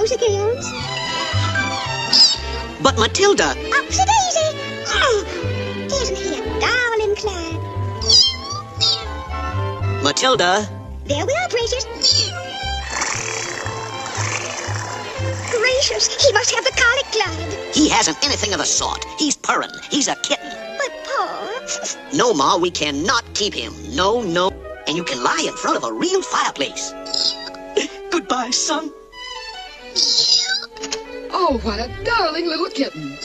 Rosa girls. But Matilda... Upsy-daisy. Oh, isn't he a darling, Clyde? Matilda... There we are, Precious. Gracious, he must have the colic, Clyde. He hasn't anything of the sort. He's purring. He's a kitten. But, Pa... No, Ma, we cannot keep him. No, no. And you can lie in front of a real fireplace. Goodbye, son. Oh, what a darling little kitten.